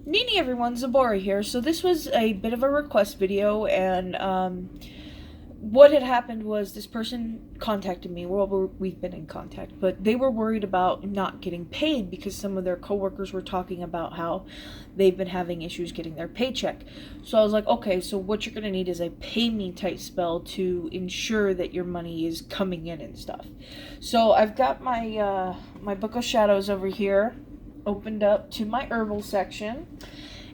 Nini everyone, Zabora here. So this was a bit of a request video, and what had happened was this person contacted me. Well, we've been in contact, but they were worried about not getting paid because some of their coworkers were talking about how they've been having issues getting their paycheck. So I was like, okay, so what you're going to need is a pay me type spell to ensure that your money is coming in and stuff. So I've got my my Book of Shadows over here opened up to my herbal section,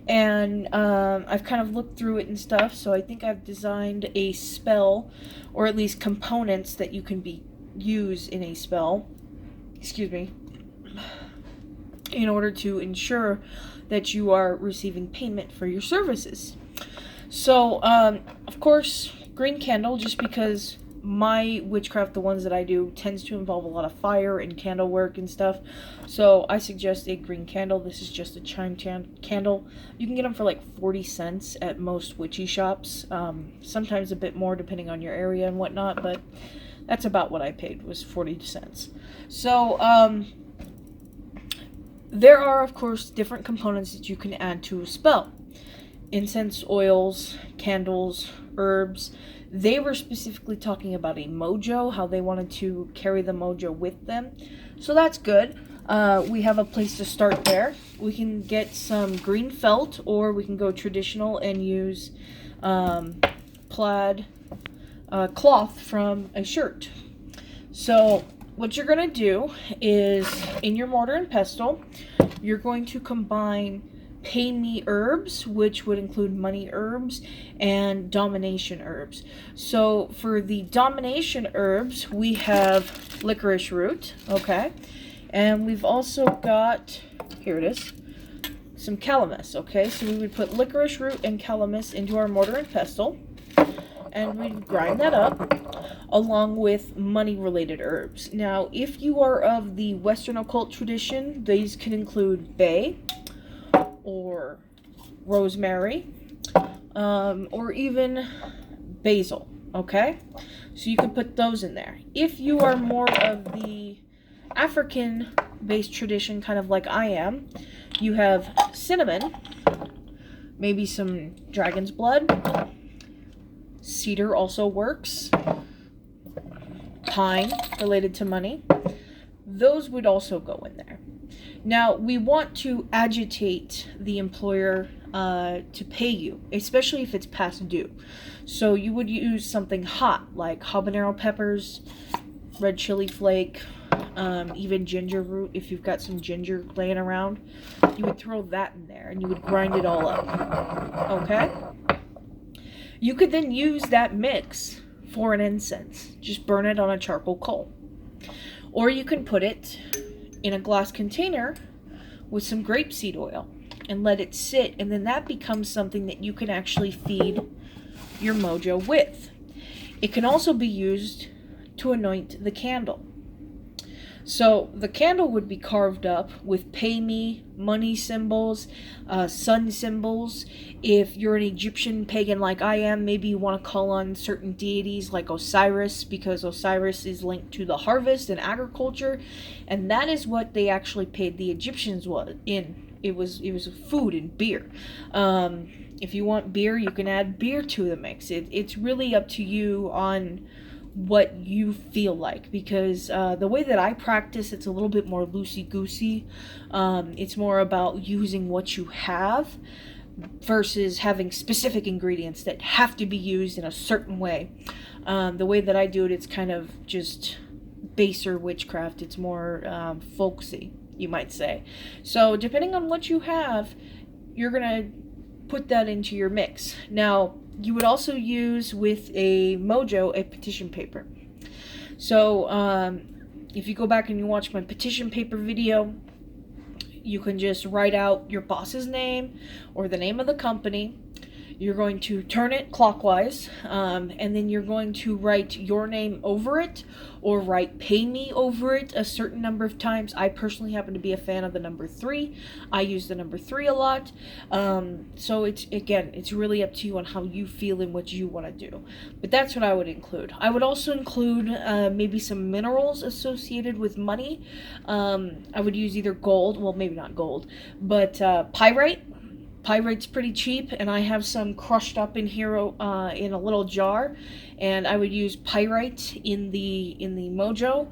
and I've kind of looked through it and stuff, so I think I've designed a spell, or at least components that you can use in a spell, excuse me, in order to ensure that you are receiving payment for your services. So of course, green candle, just because my witchcraft, the ones that I do, tends to involve a lot of fire and candle work and stuff. So I suggest a green candle. This is just a chime candle. You can get them for like 40 cents at most witchy shops. Sometimes a bit more depending on your area and whatnot, but that's about what I paid, was 40 cents. So there are, of course, different components that you can add to a spell. Incense, oils, candles, herbs. They were specifically talking about a mojo, how they wanted to carry the mojo with them. So that's good. We have a place to start there. We can get some green felt, or we can go traditional and use plaid cloth from a shirt. So what you're going to do is, in your mortar and pestle, you're going to combine pay me herbs, which would include money herbs, and domination herbs. So for the domination herbs, we have licorice root, okay, and we've also got, here it is, some calamus, okay. So we would put licorice root and calamus into our mortar and pestle, and we'd grind that up along with money related herbs. Now, if you are of the Western occult tradition, these can include bay, or rosemary, or even basil, okay? So you can put those in there. If you are more of the African-based tradition, kind of like I am, you have cinnamon, maybe some dragon's blood, cedar also works, pine, related to money. Those would also go in there. Now, we want to agitate the employer to pay you, especially if it's past due. So you would use something hot, like habanero peppers, red chili flake, even ginger root. If you've got some ginger laying around, you would throw that in there, and you would grind it all up, okay? You could then use that mix for an incense. Just burn it on a charcoal coal. Or you can put it in a glass container with some grapeseed oil and let it sit, and then that becomes something that you can actually feed your mojo with. It can also be used to anoint the candle. So the candle would be carved up with pay me, money symbols, sun symbols. If you're an Egyptian pagan like I am, maybe you want to call on certain deities like Osiris, because Osiris is linked to the harvest and agriculture, and that is what they actually paid the Egyptians in. It was food and beer. If you want beer, you can add beer to the mix. It's really up to you on what you feel like, because the way that I practice, it's a little bit more loosey-goosey. It's more about using what you have versus having specific ingredients that have to be used in a certain way. The way that I do it, it's kind of just baser witchcraft. It's more folksy, you might say. So depending on what you have, you're gonna put that into your mix. Now, you would also use with a mojo a petition paper. So if you go back and you watch my petition paper video, you can just write out your boss's name or the name of the company. You're going to turn it clockwise, and then you're going to write your name over it, or write pay me over it a certain number of times. I personally happen to be a fan of the number 3. I use the number 3 a lot. So it's really up to you on how you feel and what you want to do. But that's what I would include. I would also include maybe some minerals associated with money. I would use either gold, well, maybe not gold, but pyrite. Pyrite's pretty cheap, and I have some crushed up in here in a little jar, and I would use pyrite in the mojo.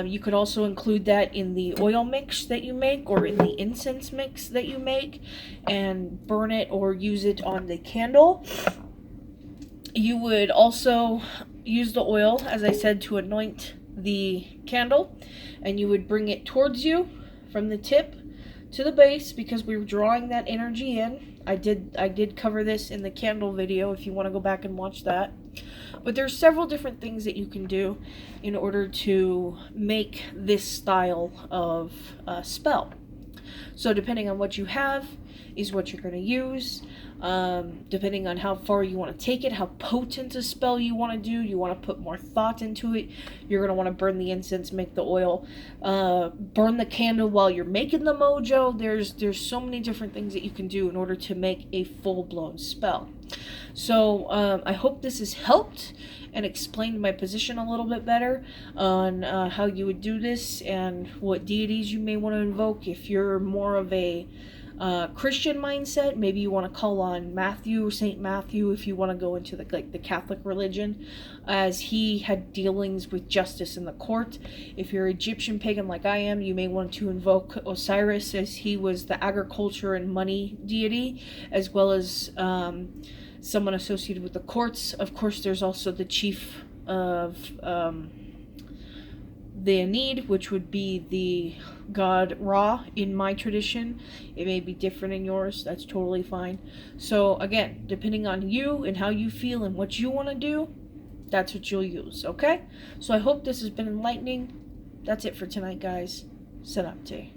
You could also include that in the oil mix that you make, or in the incense mix that you make, and burn it or use it on the candle. You would also use the oil, as I said, to anoint the candle, and you would bring it towards you from the tip to the base, because we were drawing that energy in. I did cover this in the candle video if you want to go back and watch that. But there's several different things that you can do in order to make this style of spell. So depending on what you have is what you're going to use. Depending on how far you want to take it, how potent a spell you want to do, you want to put more thought into it, you're going to want to burn the incense, make the oil, burn the candle while you're making the mojo. There's so many different things that you can do in order to make a full-blown spell. So I hope this has helped and explained my position a little bit better on how you would do this and what deities you may want to invoke. If you're more of a Christian mindset, maybe you want to call on Matthew, Saint Matthew, if you want to go into the Catholic religion, as he had dealings with justice in the court. If you're Egyptian pagan like I am, you may want to invoke Osiris, as he was the agriculture and money deity, as well as someone associated with the courts. Of course, there's also the chief of the Aeneid, which would be the god Ra in my tradition. It may be different in yours. That's totally fine. So again, depending on you and how you feel and what you want to do, that's what you'll use, okay? So I hope this has been enlightening. That's it for tonight, guys. Senapte.